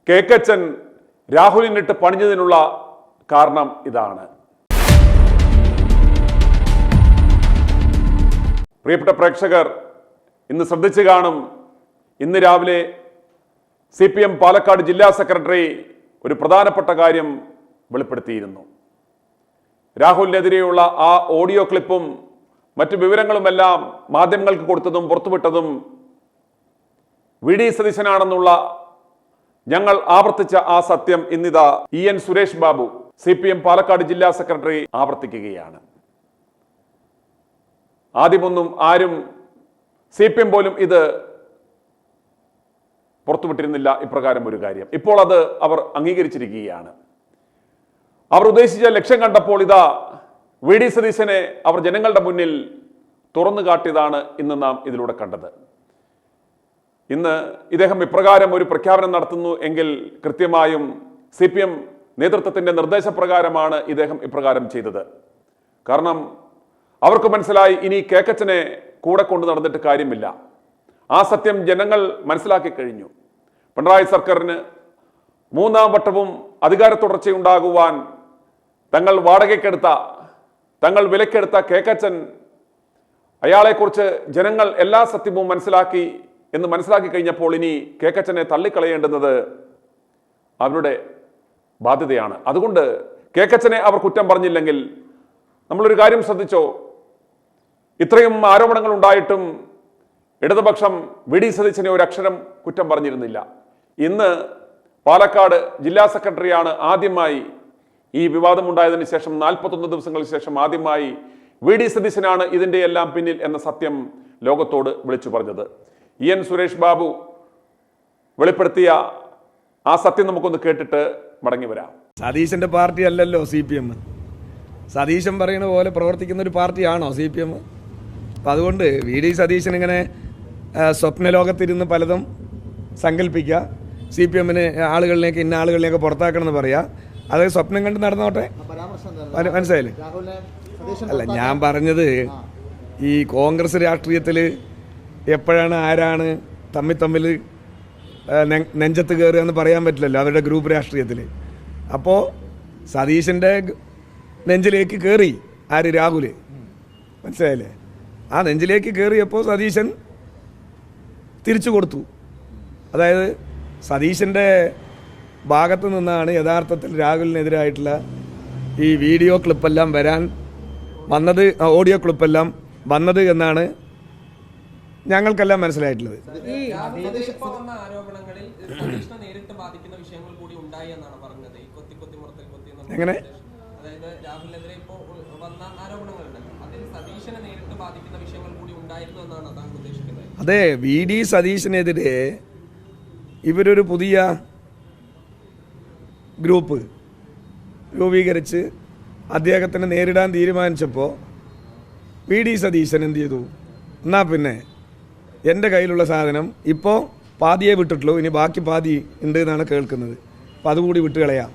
കേക്കച്ചൻ രാഹുലിനിട്ട് പണിഞ്ഞതിനുള്ള കാരണം ഇതാണ്. പ്രിയപ്പെട്ട പ്രേക്ഷകർ ഇന്ന് ശ്രദ്ധിച്ചു കാണും. ഇന്ന് രാവിലെ CPM പാലക്കാട് ജില്ലാ സെക്രട്ടറി ഒരു പ്രധാനപ്പെട്ട കാര്യം വെളിപ്പെടുത്തിയിരുന്നു. രാഹുലിനെതിരെയുള്ള ആ ഓഡിയോ ക്ലിപ്പും മറ്റു വിവരങ്ങളുമെല്ലാം മാധ്യമങ്ങൾക്ക് കൊടുത്തതും പുറത്തുവിട്ടതും VD സതീശനാണെന്നുള്ള ഞങ്ങൾ ആവർത്തിച്ച ആ സത്യം ഇന്നിതാ EN സുരേഷ് ബാബു CPM പാലക്കാട് ജില്ലാ സെക്രട്ടറി ആവർത്തിക്കുകയാണ്. ആദ്യമൊന്നും ആരും CPM പോലും ഇത് പുറത്തുവിട്ടിരുന്നില്ല ഇപ്രകാരം ഒരു കാര്യം. ഇപ്പോൾ അത് അവർ അംഗീകരിച്ചിരിക്കുകയാണ്. അവർ ഉദ്ദേശിച്ച ലക്ഷ്യം കണ്ടപ്പോൾ ഇതാ VD സതീശനെ അവർ ജനങ്ങളുടെ മുന്നിൽ തുറന്നു കാട്ടിയതാണ് ഇന്ന് നാം ഇതിലൂടെ കണ്ടത്. ഇന്ന് ഇദ്ദേഹം ഇപ്രകാരം ഒരു പ്രഖ്യാപനം നടത്തുന്നു എങ്കിൽ കൃത്യമായും CPM നേതൃത്വത്തിന്റെ നിർദ്ദേശപ്രകാരമാണ് ഇദ്ദേഹം ഇപ്രകാരം ചെയ്തത്. കാരണം അവർക്ക് മനസ്സിലായി ഇനി കേക്കച്ചനെ കൂടെ കൊണ്ടു നടന്നിട്ട് കാര്യമില്ല. ആ സത്യം ജനങ്ങൾ മനസ്സിലാക്കി കഴിഞ്ഞു. പിണറായി സർക്കാരിന് മൂന്നാം വട്ടവും അധികാര തുടർച്ചയുണ്ടാകുവാൻ തങ്ങൾ വാടകയ്ക്കെടുത്ത, തങ്ങൾ വിലക്കെടുത്ത കേക്കച്ചൻ, അയാളെക്കുറിച്ച് ജനങ്ങൾ എല്ലാ സത്യവും മനസ്സിലാക്കി കഴിഞ്ഞപ്പോൾ ഇനി കേക്കച്ചനെ തള്ളിക്കളയേണ്ടുന്നത് അവരുടെ ബാധ്യതയാണ്. അതുകൊണ്ട് കേക്കച്ചനെ അവർ കുറ്റം പറഞ്ഞില്ലെങ്കിൽ, നമ്മളൊരു കാര്യം ശ്രദ്ധിച്ചോ, ഇത്രയും ആരോപണങ്ങൾ ഉണ്ടായിട്ടും ഇടതുപക്ഷം VD സതീശനെ ഒരു അക്ഷരം കുറ്റം പറഞ്ഞിരുന്നില്ല. ഇന്ന് പാലക്കാട് ജില്ലാ സെക്രട്ടറിയാണ് ആദ്യമായി ഈ വിവാദമുണ്ടായതിനു ശേഷം 41 ദിവസങ്ങൾക്ക് ശേഷം ആദ്യമായി VD സതീശനാണ് ഇതിൻ്റെ എല്ലാം പിന്നിൽ എന്ന സത്യം ലോകത്തോട് വിളിച്ചു പറഞ്ഞത്. EN സുരേഷ് ബാബു വെളിപ്പെടുത്തിയ ആ സത്യം നമുക്കൊന്ന് കേട്ടിട്ട് മടങ്ങി വരാം. സതീശന്റെ പാർട്ടി അല്ലല്ലോ CPM. സതീശൻ പറയുന്ന പോലെ പ്രവർത്തിക്കുന്ന ഒരു പാർട്ടിയാണോ CPM? അപ്പം അതുകൊണ്ട് VD സതീശൻ ഇങ്ങനെ സ്വപ്നലോകത്തിരുന്ന് പലതും സങ്കല്പിക്കുക, CPM-ന് ആളുകളിലേക്ക് ഇന്ന ആളുകളിലേക്ക് പുറത്താക്കണമെന്ന് പറയുക, അത് സ്വപ്നം കണ്ട് നടന്നോട്ടെ. മനസ്സിലായില്ലേ? അല്ല, ഞാൻ പറഞ്ഞത് ഈ കോൺഗ്രസ് രാഷ്ട്രീയത്തിൽ എപ്പോഴാണ് ആരാണ് തമ്മിൽ നെഞ്ചത്ത് കയറുക എന്ന് പറയാൻ പറ്റില്ലല്ലോ അവരുടെ ഗ്രൂപ്പ് രാഷ്ട്രീയത്തിൽ. അപ്പോൾ സതീശൻ്റെ നെഞ്ചിലേക്ക് കയറി ആര്? രാഹുൽ. മനസ്സിലായില്ലേ? ആ നെഞ്ചിലേക്ക് കയറിയപ്പോൾ സതീശൻ തിരിച്ചു കൊടുത്തു. അതായത് സതീശൻ്റെ ഭാഗത്ത് നിന്നാണ് യഥാർത്ഥത്തിൽ രാഹുലിനെതിരായിട്ടുള്ള ഈ വീഡിയോ ക്ലിപ്പെല്ലാം വന്നത്, ഓഡിയോ ക്ലിപ്പെല്ലാം വന്നത് എന്നാണ് ഞങ്ങൾക്കെല്ലാം മനസ്സിലായിട്ടുള്ളത്. എങ്ങനെ? അതെ, VD സതീശനെതിരെ ഇവരൊരു പുതിയ ഗ്രൂപ്പ് രൂപീകരിച്ച് അദ്ദേഹത്തിനെ നേരിടാൻ തീരുമാനിച്ചപ്പോൾ VD സതീശൻ എന്ത് ചെയ്തു? എന്നാൽ പിന്നെ എൻ്റെ കയ്യിലുള്ള സാധനം ഇപ്പോൾ പാതിയെ വിട്ടിട്ടുള്ളൂ, ഇനി ബാക്കി പാതി ഉണ്ട് എന്നാണ് കേൾക്കുന്നത്. അപ്പോൾ അതുകൂടി വിട്ട് കളയാം.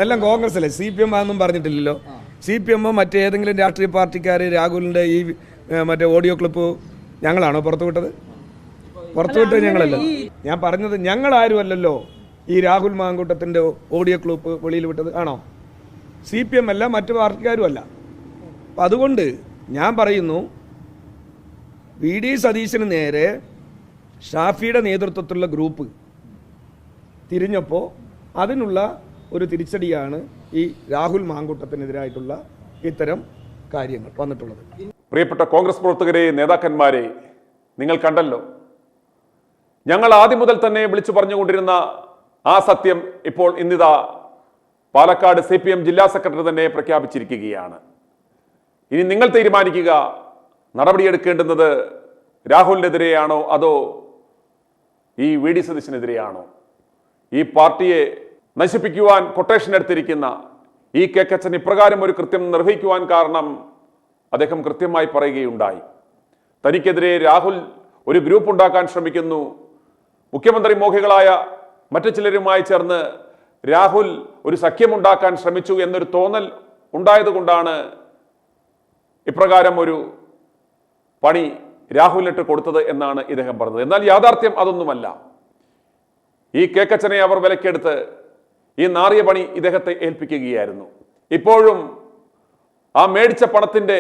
എല്ലാം കോൺഗ്രസ് അല്ലേ, CPM ആണെന്നും പറഞ്ഞിട്ടില്ലല്ലോ. CPM മറ്റേതെങ്കിലും രാഷ്ട്രീയ പാർട്ടിക്കാർ രാഹുലിൻ്റെ ഈ മറ്റേ ഓഡിയോ ക്ലിപ്പ് ഞങ്ങളാണോ പുറത്തുവിട്ടത്? പുറത്തുവിട്ടത് ഞങ്ങളല്ല. ഞാൻ പറഞ്ഞത് ഞങ്ങളാരും അല്ലല്ലോ ഈ രാഹുൽ മാങ്കൂട്ടത്തിൻ്റെ ഓഡിയോ ക്ലിപ്പ് വെളിയിൽ വിട്ടത്. ആണോ? CPM അല്ല, മറ്റു പാർട്ടിക്കാരും അല്ല. അപ്പം അതുകൊണ്ട് ഞാൻ പറയുന്നു, VD സതീശന് നേരെ ഷാഫിയുടെ നേതൃത്വത്തിലുള്ള ഗ്രൂപ്പ് തിരിഞ്ഞപ്പോൾ അതിനുള്ള ഒരു തിരിച്ചടിയാണ് ഈ രാഹുൽ മാങ്കൂട്ടത്തിനെതിരായിട്ടുള്ള ഇത്തരം കാര്യങ്ങൾ വന്നിട്ടുള്ളത്. പ്രിയപ്പെട്ട കോൺഗ്രസ് പ്രവർത്തകരെ, നേതാക്കന്മാരെ, നിങ്ങൾ കണ്ടല്ലോ, ഞങ്ങൾ ആദ്യം മുതൽ തന്നെ വിളിച്ചു പറഞ്ഞുകൊണ്ടിരുന്ന ആ സത്യം ഇപ്പോൾ ഇന്നിതാ പാലക്കാട് CPM ജില്ലാ സെക്രട്ടറി തന്നെ പ്രഖ്യാപിച്ചിരിക്കുകയാണ്. ഇനി നിങ്ങൾ തീരുമാനിക്കുക, നടപടിയെടുക്കേണ്ടുന്നത് രാഹുലിനെതിരെയാണോ അതോ ഈ VD സതീശനെതിരെയാണോ? ഈ പാർട്ടിയെ നശിപ്പിക്കുവാൻ കൊട്ടേഷൻ എടുത്തിരിക്കുന്ന ഈ കേക്കച്ചൻ ഇപ്രകാരം ഒരു കൃത്യം നിർവഹിക്കുവാൻ കാരണം അദ്ദേഹം കൃത്യമായി പറയുകയുണ്ടായി. തനിക്കെതിരെ രാഹുൽ ഒരു ഗ്രൂപ്പ് ഉണ്ടാക്കാൻ ശ്രമിക്കുന്നു, മുഖ്യമന്ത്രി മോഹികളായ മറ്റു ചിലരുമായി ചേർന്ന് രാഹുൽ ഒരു സഖ്യമുണ്ടാക്കാൻ ശ്രമിച്ചു എന്നൊരു തോന്നൽ ഉണ്ടായതുകൊണ്ടാണ് ഇപ്രകാരം ഒരു പണി രാഹുലിനിട്ട് കൊടുത്തത് എന്നാണ് ഇദ്ദേഹം പറഞ്ഞത്. എന്നാൽ യാഥാർത്ഥ്യം അതൊന്നുമല്ല. ഈ കേക്കച്ചനെ അവർ വിലക്കെടുത്ത് ഈ നാറിയ പണി ഇദ്ദേഹത്തെ ഏൽപ്പിക്കുകയായിരുന്നു. ഇപ്പോഴും ആ മേടിച്ച പണത്തിന്റെ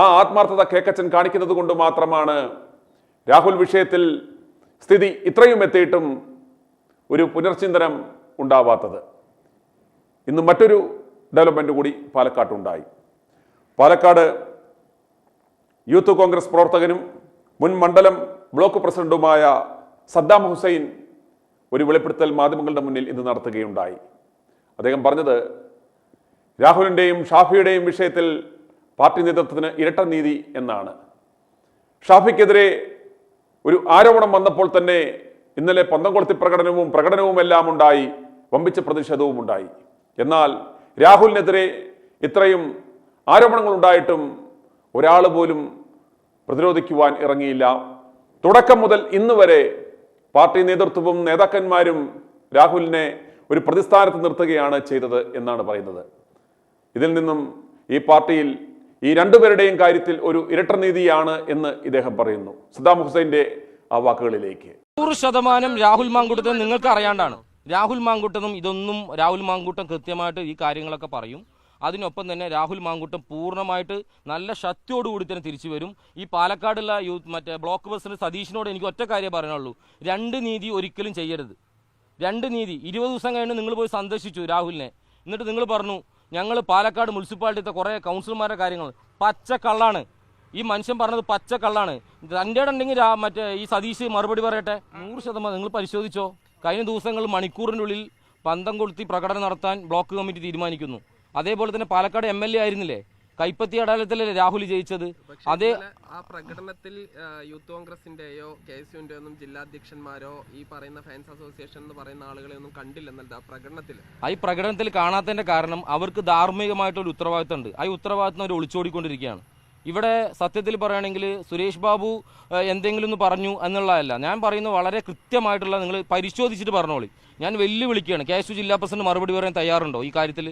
ആ ആത്മാർത്ഥത കേക്കച്ചൻ കാണിക്കുന്നത് കൊണ്ട് മാത്രമാണ് രാഹുൽ വിഷയത്തിൽ സ്ഥിതി ഇത്രയും എത്തിയിട്ടും ഒരു പുനർചിന്തനം ഉണ്ടാവാത്തത്. ഇന്ന് മറ്റൊരു ഡെവലപ്മെന്റ് കൂടി പാലക്കാട്ടുണ്ടായി. പാലക്കാട് യൂത്ത് കോൺഗ്രസ് പ്രവർത്തകനും മുൻ മണ്ഡലം ബ്ലോക്ക് പ്രസിഡന്റുമായ സദ്ദാം ഹുസൈൻ ഒരു വെളിപ്പെടുത്തൽ മാധ്യമങ്ങളുടെ മുന്നിൽ ഇന്ന് നടത്തുകയുണ്ടായി. അദ്ദേഹം പറഞ്ഞത് രാഹുലിൻ്റെയും ഷാഫിയുടെയും വിഷയത്തിൽ പാർട്ടി നേതൃത്വത്തിന് ഇരട്ട നീതി എന്നാണ്. ഷാഫിക്കെതിരെ ഒരു ആരോപണം വന്നപ്പോൾ തന്നെ ഇന്നലെ പന്തംകൊളുത്തി പ്രകടനവും എല്ലാം ഉണ്ടായി, വമ്പിച്ച പ്രതിഷേധവും ഉണ്ടായി. എന്നാൽ രാഹുലിനെതിരെ ഇത്രയും ആരോപണങ്ങൾ ഉണ്ടായിട്ടും ഒരാൾ പോലും പ്രതിരോധിക്കുവാൻ ഇറങ്ങിയില്ല. തുടക്കം മുതൽ ഇന്ന് വരെ പാർട്ടി നേതൃത്വവും നേതാക്കന്മാരും രാഹുലിനെ ഒരു പ്രതിസ്ഥാനത്ത് നിർത്തുകയാണ് ചെയ്തത് എന്നാണ് പറയുന്നത്. ഇതിൽ നിന്നും ഈ പാർട്ടിയിൽ ഈ രണ്ടുപേരുടെയും കാര്യത്തിൽ ഒരു ഇരട്ടനീതിയാണ് എന്ന് ഇദ്ദേഹം പറയുന്നു. സദ്ദാം ഹുസൈന്റെ ആ വാക്കുകളിലേക്ക്. 100% രാഹുൽ മാങ്കൂട്ടത്തെ നിങ്ങൾക്ക് അറിയാണ്ടാണ്. രാഹുൽ മാങ്കൂട്ടനും ഇതൊന്നും രാഹുൽ മാങ്കൂട്ടം കൃത്യമായിട്ട് ഈ കാര്യങ്ങളൊക്കെ പറയും. അതിനൊപ്പം തന്നെ രാഹുൽ മാങ്കൂട്ടം പൂർണ്ണമായിട്ട് നല്ല ശക്തിയോടുകൂടി തന്നെ തിരിച്ചു വരും. ഈ പാലക്കാടുള്ള മറ്റേ ബ്ലോക്ക് പ്രസിഡന്റ് സതീഷിനോട് എനിക്ക് ഒറ്റ കാര്യം പറയാനുള്ളൂ, 2 നീതി ഒരിക്കലും ചെയ്യരുത്. 2 നീതി 20 ദിവസം കഴിഞ്ഞ് നിങ്ങൾ പോയി സന്ദർശിച്ചു രാഹുലിനെ. എന്നിട്ട് നിങ്ങൾ പറഞ്ഞു ഞങ്ങൾ പാലക്കാട് മുനിസിപ്പാലിറ്റിത്തെ കുറേ കൗൺസിലർമാരുടെ കാര്യങ്ങൾ പച്ചക്കള്ളാണ്. ഈ മനുഷ്യൻ പറഞ്ഞത് പച്ചക്കള്ളാണ്. തൻ്റെ ഉണ്ടെങ്കിൽ മറ്റേ ഈ സതീഷ് മറുപടി പറയട്ടെ. 100% നിങ്ങൾ പരിശോധിച്ചോ. കഴിഞ്ഞ ദിവസങ്ങൾ മണിക്കൂറിൻ്റെ ഉള്ളിൽ പന്തം കൊളുത്തി പ്രകടനം നടത്താൻ ബ്ലോക്ക് കമ്മിറ്റി തീരുമാനിക്കുന്നു. അതേപോലെ തന്നെ പാലക്കാട് MLA ആയിരുന്നില്ലേ, കൈപ്പത്തി അടയാളത്തിലല്ലേ രാഹുൽ ജയിച്ചത്. അതേ ആ പ്രകടനത്തിൽ യൂത്ത് കോൺഗ്രസിന്റെയോ KSUവിന്റെയോ ഒന്നും ജില്ലാധ്യക്ഷന്മാരോ ഈ പറയുന്ന ഫാൻസ് അസോസിയേഷൻ എന്ന് പറയുന്ന ആളുകളെ ഒന്നും കണ്ടില്ലെന്നല്ല ആ പ്രകടനത്തിൽ. ഈ പ്രകടനത്തിൽ കാണാത്തതിന്റെ കാരണം അവർക്ക് ധാർമ്മികമായിട്ടൊരു ഉത്തരവാദിത്തം ഉണ്ട്. ആ ഉത്തരവാദിത്തം അവർ ഒളിച്ചോടിക്കൊണ്ടിരിക്കുകയാണ്. ഇവിടെ സത്യത്തിൽ പറയുകയാണെങ്കിൽ സുരേഷ് ബാബു എന്തെങ്കിലും ഒന്ന് പറഞ്ഞു എന്നുള്ളതല്ല ഞാൻ പറയുന്നത്. വളരെ കൃത്യമായിട്ടുള്ള നിങ്ങൾ പരിശോധിച്ചിട്ട് പറഞ്ഞോളി. ഞാൻ വെല്ലുവിളിക്കുകയാണ്, KSU ജില്ലാ പ്രസിഡന്റ് മറുപടി പറയാൻ തയ്യാറുണ്ടോ ഈ കാര്യത്തിൽ?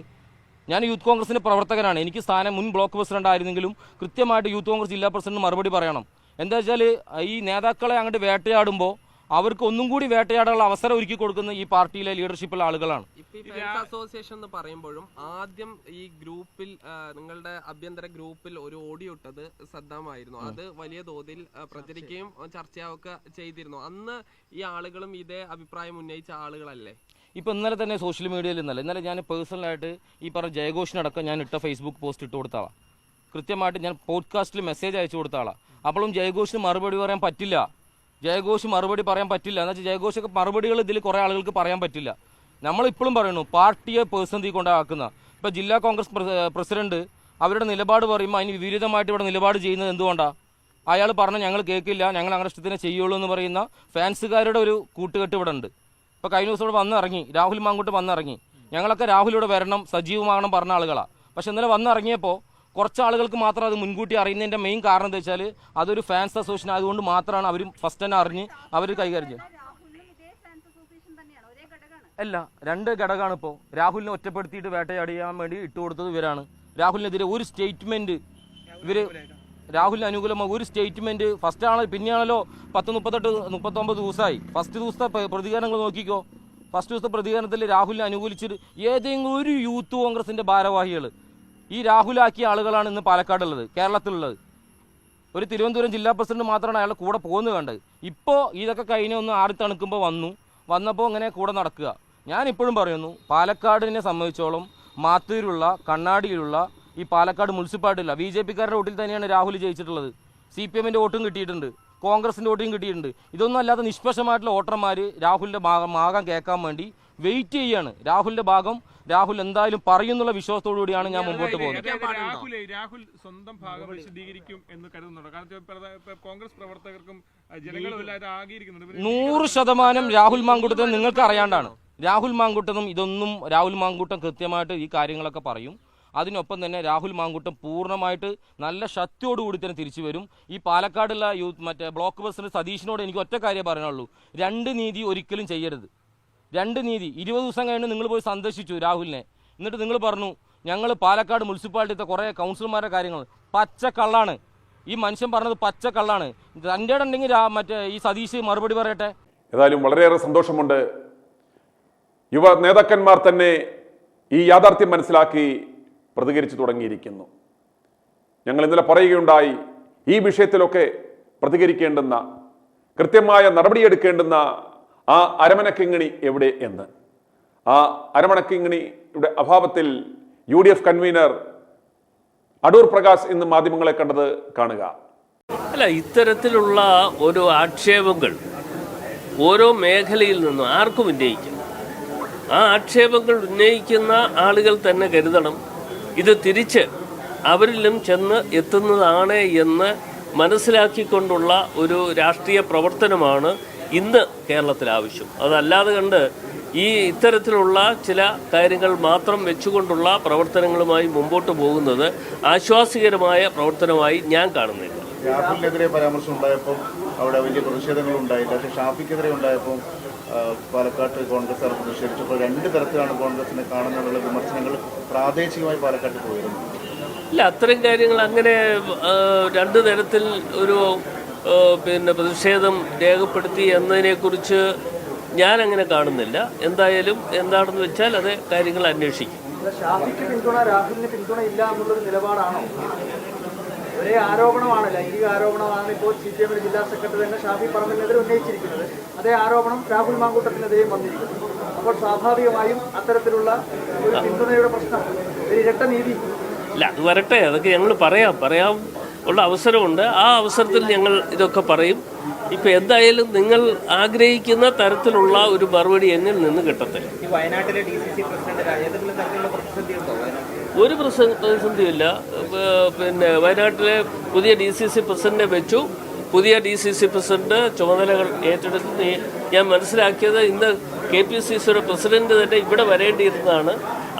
ഞാൻ യൂത്ത് കോൺഗ്രസിന്റെ പ്രവർത്തകനാണ്. എനിക്ക് സ്ഥാനം മുൻ ബ്ലോക്ക് പ്രസിഡന്റ് ആയിരുന്നെങ്കിലും കൃത്യമായിട്ട് യൂത്ത് കോൺഗ്രസ് ജില്ലാ പ്രസിഡന്റ് മറുപടി പറയണം. എന്താ വെച്ചാൽ ഈ നേതാക്കളെ അങ്ങോട്ട് വേട്ടയാടുമ്പോൾ അവർക്ക് ഒന്നും കൂടി വേട്ടയാടാനുള്ള അവസരം ഒരുക്കി കൊടുക്കുന്ന ഈ പാർട്ടിയിലെ ലീഡർഷിപ്പുള്ള ആളുകളാണ്. അസോസിയേഷൻ എന്ന് പറയുമ്പോഴും ആദ്യം ഈ ഗ്രൂപ്പിൽ നിങ്ങളുടെ ആഭ്യന്തര ഗ്രൂപ്പിൽ ഒരു ഓഡിയോ ഇട്ടത് സദ്ദാമായിരുന്നു. അത് വലിയ തോതിൽ പ്രചരിക്കുകയും ചർച്ചയൊക്കെ ചെയ്തിരുന്നു. അന്ന് ഈ ആളുകളും ഇതേ അഭിപ്രായം ഉന്നയിച്ച ആളുകളല്ലേ? ഇപ്പോൾ ഇന്നലെ തന്നെ സോഷ്യൽ മീഡിയയിൽ ഇന്നലെ ഞാൻ പേഴ്സണലായിട്ട് ഈ പറഞ്ഞ ജയഘോഷിനടക്കം ഞാൻ ഇട്ട ഫേസ്ബുക്ക് പോസ്റ്റ് ഇട്ട് കൊടുത്ത ആളാണ്. കൃത്യമായിട്ട് ഞാൻ പോഡ്കാസ്റ്റിൽ മെസ്സേജ് അയച്ചു കൊടുത്ത ആളാണ്. അപ്പോഴും ജയഘോഷിന് മറുപടി പറയാൻ പറ്റില്ല. ജയഘോഷ് മറുപടി പറയാൻ പറ്റില്ല എന്ന് വെച്ചാൽ ജയഘോഷൊക്കെ മറുപടികൾ ഇതിൽ കുറേ ആളുകൾക്ക് പറയാൻ പറ്റില്ല. നമ്മളിപ്പോഴും പറയുന്നു പാർട്ടിയെ പേഴ്സണലി കൊണ്ടാക്കുന്ന. ഇപ്പോൾ ജില്ലാ കോൺഗ്രസ് പ്രസിഡന്റ് അവരുടെ നിലപാട് പറയുമ്പോൾ അതിന് വിപരീതമായിട്ട് ഇവിടെ നിലപാട് ചെയ്യുന്നത് എന്തുകൊണ്ടാണ്? അയാൾ പറഞ്ഞ ഞങ്ങൾ കേൾക്കില്ല, ഞങ്ങൾ അങ്ങനെ ഇഷ്ടത്തിനെ ചെയ്യുള്ളൂ എന്ന് പറയുന്ന ഫാൻസുകാരുടെ ഒരു കൂട്ടുകെട്ട് ഇവിടെ ഉണ്ട്. ഇപ്പോൾ കഴിഞ്ഞ ദിവസം ഇവിടെ വന്നിറങ്ങി, രാഹുൽ മാങ്കൂട്ട് വന്നിറങ്ങി. ഞങ്ങളൊക്കെ രാഹുലിവിടെ വരണം, സജീവമാകണം പറഞ്ഞ ആളുകളാണ്. പക്ഷെ ഇന്നലെ വന്നിറങ്ങിയപ്പോൾ കുറച്ച് ആളുകൾക്ക് മാത്രം അത് മുൻകൂട്ടി അറിയുന്നതിൻ്റെ മെയിൻ കാരണം എന്താ വെച്ചാൽ അതൊരു ഫാൻസ് അസോസിയേഷൻ ആയതുകൊണ്ട് മാത്രമാണ് അവർ ഫസ്റ്റ് തന്നെ അറിഞ്ഞ് അവർ കൈകാര്യം ചെയ്യുന്നത്. അല്ല, 2 ഘടകമാണ്. ഇപ്പോൾ രാഹുലിനെ ഒറ്റപ്പെടുത്തിയിട്ട് വേട്ടയാടിയാൻ വേണ്ടി ഇട്ടുകൊടുത്തത് ഇവരാണ്. രാഹുലിനെതിരെ ഒരു സ്റ്റേറ്റ്മെന്റ് രാഹുലിന് അനുകൂലമായ ഒരു സ്റ്റേറ്റ്മെന്റ് ഫസ്റ്റ് ആണ്. പിന്നെയാണല്ലോ 38-39 ദിവസമായി. ഫസ്റ്റ് ദിവസത്തെ പ്രതികരണങ്ങൾ നോക്കിക്കോ. ഫസ്റ്റ് ദിവസത്തെ പ്രതികരണത്തിൽ രാഹുലിനെ അനുകൂലിച്ചിട്ട് ഏതെങ്കിലും ഒരു യൂത്ത് കോൺഗ്രസിന്റെ ഭാരവാഹികൾ ഈ രാഹുലാക്കിയ ആളുകളാണ് ഇന്ന് പാലക്കാടുള്ളത്, കേരളത്തിലുള്ളത്. ഒരു തിരുവനന്തപുരം ജില്ലാ പ്രസിഡന്റ് മാത്രമാണ് അയാളുടെ കൂടെ പോകുന്നത് കണ്ടത്. ഇപ്പോൾ ഇതൊക്കെ കഴിഞ്ഞൊന്ന് ആറി തണുക്കുമ്പോൾ വന്നപ്പോൾ ഇങ്ങനെ കൂടെ നടക്കുക. ഞാൻ ഇപ്പോഴും പറയുന്നു, പാലക്കാടിനെ സംബന്ധിച്ചോളം മാത്തൂരിലുള്ള കണ്ണാടിയിലുള്ള ഈ പാലക്കാട് മുനിസിപ്പാലിറ്റിയില്ല BJP-കാരുടെ വോട്ടിൽ തന്നെയാണ് രാഹുൽ ജയിച്ചിട്ടുള്ളത്. CPM-ന്റെ വോട്ടും കിട്ടിയിട്ടുണ്ട്, കോൺഗ്രസിന്റെ വോട്ടും കിട്ടിയിട്ടുണ്ട്. ഇതൊന്നും അല്ലാതെ നിഷ്പക്ഷമായിട്ടുള്ള വോട്ടർമാർ രാഹുലിന്റെ ഭാഗം കേൾക്കാൻ വേണ്ടി വെയിറ്റ് ചെയ്യാണ്. രാഹുലിന്റെ ഭാഗം രാഹുൽ എന്തായാലും പറയുന്നുള്ള വിശ്വാസത്തോടു കൂടിയാണ് ഞാൻ മുമ്പോട്ട് പോകുന്നത്. രാഹുൽ സ്വന്തം ഭാഗം വിശദീകരിക്കും എന്ന് കരുതുന്നുണ്ട്. കാരണം കോൺഗ്രസ് പ്രവർത്തകർക്കും ജനങ്ങളും 100% രാഹുൽ മാങ്കൂട്ടത്തെ നിങ്ങൾക്ക് അറിയാണ്ടാണ്. രാഹുൽ മാങ്കൂട്ടനും ഇതൊന്നും രാഹുൽ മാങ്കൂട്ടം കൃത്യമായിട്ട് ഈ കാര്യങ്ങളൊക്കെ പറയും. അതിനൊപ്പം തന്നെ രാഹുൽ മാങ്കൂട്ടം പൂർണ്ണമായിട്ട് നല്ല ശക്തിയോടുകൂടി തന്നെ തിരിച്ചു വരും. ഈ പാലക്കാടുള്ള മറ്റേ ബ്ലോക്ക് പ്രസിഡന്റ് സതീഷിനോട് എനിക്ക് ഒറ്റ കാര്യം പറയാനുള്ളൂ, 2 നീതി ഒരിക്കലും ചെയ്യരുത്. 2 നീതി 20 ദിവസം കഴിഞ്ഞ് നിങ്ങൾ പോയി സന്ദർശിച്ചു രാഹുലിനെ. എന്നിട്ട് നിങ്ങൾ പറഞ്ഞു ഞങ്ങൾ പാലക്കാട് മുനിസിപ്പാലിറ്റിത്തെ കുറേ കൗൺസിലർമാരുടെ കാര്യങ്ങൾ പച്ചക്കള്ളാണ്. ഈ മനുഷ്യൻ പറഞ്ഞത് പച്ചക്കള്ളാണ്. തൻ്റെ ഉണ്ടെങ്കിൽ മറ്റേ ഈ സതീഷ് മറുപടി പറയട്ടെ. ഏതായാലും വളരെയേറെ സന്തോഷമുണ്ട്. യുവ നേതാക്കന്മാർ തന്നെ ഈ യാഥാർത്ഥ്യം മനസ്സിലാക്കി പ്രതികരിച്ചു തുടങ്ങിയിരിക്കുന്നു. ഞങ്ങൾ ഇന്നലെ പറയുകയുണ്ടായി, ഈ വിഷയത്തിലൊക്കെ പ്രതികരിക്കേണ്ടുന്ന, കൃത്യമായ നടപടിയെടുക്കേണ്ടുന്ന ആ അരമനക്കിങ്ങിണി എവിടെ എന്ന്. ആ അരമണക്കിങ്ങിണിയുടെ അഭാവത്തിൽ UDF കൺവീനർ അടൂർ പ്രകാശ് ഇന്ന് മാധ്യമങ്ങളെ കണ്ടത് കാണുക. അല്ല, ഇത്തരത്തിലുള്ള ഒരു ആക്ഷേപങ്ങൾ ഓരോ മേഖലയിൽ നിന്നും ആർക്കും ഉന്നയിക്കും. ആ ആക്ഷേപങ്ങൾ ഉന്നയിക്കുന്ന ആളുകൾ തന്നെ കരുതണം, ഇത് തിരിച്ച് അവരിലും ചെന്ന് എത്തുന്നതാണ് എന്ന് മനസ്സിലാക്കിക്കൊണ്ടുള്ള ഒരു രാഷ്ട്രീയ പ്രവർത്തനമാണ് ഇന്ന് കേരളത്തിൽ ആവശ്യം. അതല്ലാതെ കണ്ട് ഈ ഇത്തരത്തിലുള്ള ചില കാര്യങ്ങൾ മാത്രം വെച്ചുകൊണ്ടുള്ള പ്രവർത്തനങ്ങളുമായി മുമ്പോട്ട് പോകുന്നത് ആശ്വാസകരമായ പ്രവർത്തനമായി ഞാൻ കാണുന്നില്ല. രാഹുലിനെതിരെ പരാമർശം ഉണ്ടായപ്പോൾ അവിടെ വലിയ പ്രതിഷേധങ്ങൾ ഉണ്ടായില്ല. പക്ഷേ ഷാഫിക്കെതിരെ ഉണ്ടായപ്പോൾ പാലക്കാട്ട് കോൺഗ്രസ് പ്രതിഷേധിച്ചപ്പോൾ രണ്ട് തരത്തിലാണ് കോൺഗ്രസിനെ കാണുന്നതിനുള്ള വിമർശനങ്ങൾ പ്രാദേശികമായി പാലക്കാട്ട് പോയിരുന്നു. ഇല്ല, അത്തരം കാര്യങ്ങൾ അങ്ങനെ രണ്ട് തരത്തിൽ ഒരു പ്രതിഷേധം രേഖപ്പെടുത്തി എന്നതിനെക്കുറിച്ച് ഞാൻ അങ്ങനെ കാണുന്നില്ല. എന്തായാലും എന്താണെന്ന് വെച്ചാൽ അത് കാര്യങ്ങൾ അന്വേഷിക്കും. ഷാഫിക്ക് പിന്തുണ, രാഹുലിന് പിന്തുണ ഇല്ല എന്നുള്ളൊരു നിലപാടാണോ? ഒരേ ആരോപണമാണ്, ലൈംഗിക ആരോപണമാണ് ഇപ്പോൾ CPM ജില്ലാ സെക്രട്ടറി തന്നെ ഷാഫി പറമ്പിലിനെതിരെ ഉന്നയിച്ചിരിക്കുന്നത്. അതേ ആരോപണം രാഹുൽ മാങ്കൂട്ടത്തിനെതിരെയും വന്നിരിക്കുന്നു. അപ്പോൾ സ്വാഭാവികമായും അത്തരത്തിലുള്ള ഒരു പിന്തുണയുടെ പ്രശ്നം, ഒരു ഇരട്ട നീതി. ഇല്ല, അത് വരട്ടെ, അതൊക്കെ ഞങ്ങൾ പറയാം ഉള്ള അവസരമുണ്ട്. ആ അവസരത്തിൽ ഞങ്ങൾ ഇതൊക്കെ പറയും. ഇപ്പം എന്തായാലും നിങ്ങൾ ആഗ്രഹിക്കുന്ന തരത്തിലുള്ള ഒരു മറുപടി എന്നിൽ നിന്ന് കിട്ടത്തില്ല. വയനാട്ടിലെ DCC പ്രസിഡന്റ് ഏതെങ്കിലും തരത്തിലുള്ള പ്രതിസന്ധി ഉണ്ടോ? ഒരു പ്രതിസന്ധിയില്ല. വയനാട്ടിലെ പുതിയ DCC പ്രസിഡന്റിനെ വെച്ചു. പുതിയ DCC പ്രസിഡന്റ് ചുമതലകൾ ഏറ്റെടുത്ത് ഞാൻ മനസ്സിലാക്കിയത് ഇന്ന് KPCCയുടെ പ്രസിഡന്റ് തന്നെ ഇവിടെ വരേണ്ടിയിരുന്നതാണ്.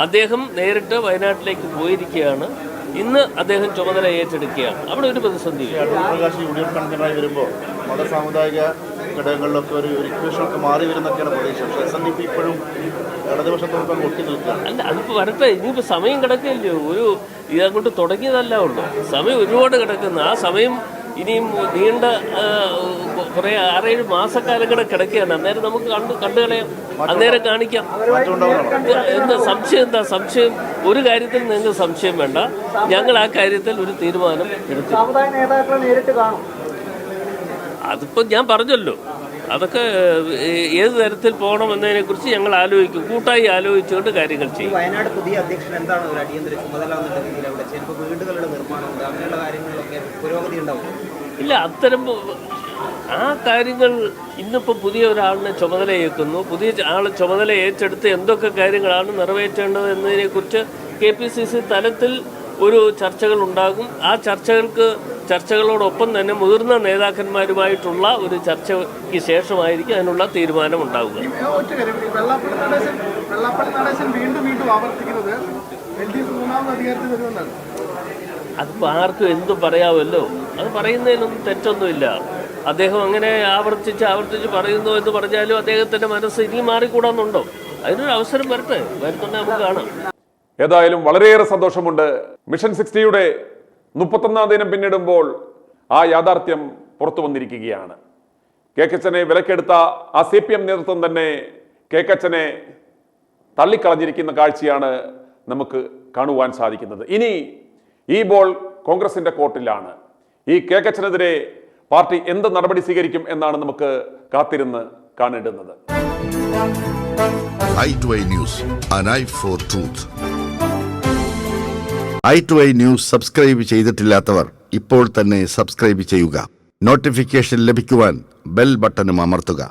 അദ്ദേഹം നേരിട്ട് വയനാട്ടിലേക്ക് പോയിരിക്കുകയാണ്. ഇന്ന് അദ്ദേഹം ചുമതല ഏറ്റെടുക്കുകയാണ്. അവിടെ ഒരു പ്രതിസന്ധി. പ്രകാശ് UDF കൺവീനറായി വരുമ്പോൾ മതസാമുദായിക ഘടകങ്ങളിലൊക്കെ ഒരു ഇക്വേഷനൊക്കെ മാറി വരുന്നൊക്കെയാണ് പ്രതീക്ഷ. പക്ഷേ SNDP ഇപ്പോഴും ഇടതുപക്ഷത്തോടൊപ്പം ഒട്ടി നിൽക്കുകയാണ്. അല്ല, അതിപ്പോൾ വരട്ടെ. ഇനിയിപ്പോൾ സമയം കിടക്കില്ലയോ? ഇതങ്ങോട്ട് തുടങ്ങിയതല്ല ഉള്ളൂ. സമയം ഒരുപാട് കിടക്കുന്നു. ആ സമയം ഇനിയും നീണ്ട കുറേ 6-7 മാസക്കാലം കൂടെ കിടക്കുകയാണ്. അന്നേരം നമുക്ക് കണ്ടുകളയാം, അന്നേരം കാണിക്കാം. എന്താ സംശയം? ഒരു കാര്യത്തിൽ നിങ്ങൾക്ക് സംശയം വേണ്ട. ഞങ്ങൾ ആ കാര്യത്തിൽ ഒരു തീരുമാനം എടുത്തു. അതിപ്പോൾ ഞാൻ പറഞ്ഞല്ലോ, അതൊക്കെ ഏത് തരത്തിൽ പോകണം എന്നതിനെക്കുറിച്ച് ഞങ്ങൾ ആലോചിക്കും. കൂട്ടായി ആലോചിച്ചുകൊണ്ട് കാര്യങ്ങൾ ചെയ്യും. വയനാട് പുതിയ അധ്യക്ഷൻ എന്താണ് ഒരു അടിയന്തര ചുമതല എന്നുള്ള രീതിയിൽ അവിടെ ചിലപ്പോൾ വീടുകളുടെ നിർമ്മാണമുണ്ട്, അങ്ങനെയുള്ള കാര്യങ്ങളിലൊക്കെ പുരോഗതി ഉണ്ടാവും. ഇല്ല, അത്തരം ആ കാര്യങ്ങൾ ഇന്നിപ്പോൾ പുതിയ ഒരാളിനെ ചുമതലയേൽക്കുന്നു. പുതിയ ആൾ ചുമതല ഏറ്റെടുത്ത് എന്തൊക്കെ കാര്യങ്ങളാണ് നിറവേറ്റേണ്ടത് എന്നതിനെക്കുറിച്ച് KPCC തലത്തിൽ ഒരു ചർച്ചകൾ ഉണ്ടാകും. ആ ചർച്ചകളോടൊപ്പം തന്നെ മുതിർന്ന നേതാക്കന്മാരുമായിട്ടുള്ള ഒരു ചർച്ചയ്ക്ക് ശേഷമായിരിക്കും അതിനുള്ള തീരുമാനം ഉണ്ടാവുക. അതിപ്പോൾ ആർക്കും എന്തും പറയാമല്ലോ. അത് പറയുന്നതിനൊന്നും തെറ്റൊന്നുമില്ല. അദ്ദേഹം അങ്ങനെ ആവർത്തിച്ച് പറയുന്നു എന്ന് പറഞ്ഞാലും അദ്ദേഹത്തിൻ്റെ മനസ്സ് ഇനി മാറിക്കൂടാന്നുണ്ടോ? അതിനൊരു അവസരം വരുന്നുണ്ടെങ്കിൽ നമുക്ക് കാണാം. ഏതായാലും വളരെയേറെ സന്തോഷമുണ്ട്. മിഷൻ 60യുടെ 31ാം ദിനം പിന്നിടുമ്പോൾ ആ യാഥാർത്ഥ്യം പുറത്തു വന്നിരിക്കുകയാണ്. കേക്കച്ചനെ വിലക്കെടുത്ത ആ CPM നേതൃത്വം തന്നെ കേക്കച്ചനെ തള്ളിക്കളഞ്ഞിരിക്കുന്ന കാഴ്ചയാണ് നമുക്ക് കാണുവാൻ സാധിക്കുന്നത്. ഇനി ഈ ബോൾ കോൺഗ്രസിന്റെ കോർട്ടിലാണ്. ഈ കേക്കച്ചനെതിരെ പാർട്ടി എന്ത് നടപടി സ്വീകരിക്കും എന്നാണ് നമുക്ക് കാത്തിരുന്ന് കാണേണ്ടുന്നത്. i2i News, an eye for truth. i2i News subscribe ചെയ്തിട്ടില്ലാത്തവർ ഇപ്പോൾ തന്നെ സബ്സ്ക്രൈബ് ചെയ്യുക. നോട്ടിഫിക്കേഷൻ ലഭിക്കുവാൻ ബെൽ ബട്ടണും അമർത്തുക.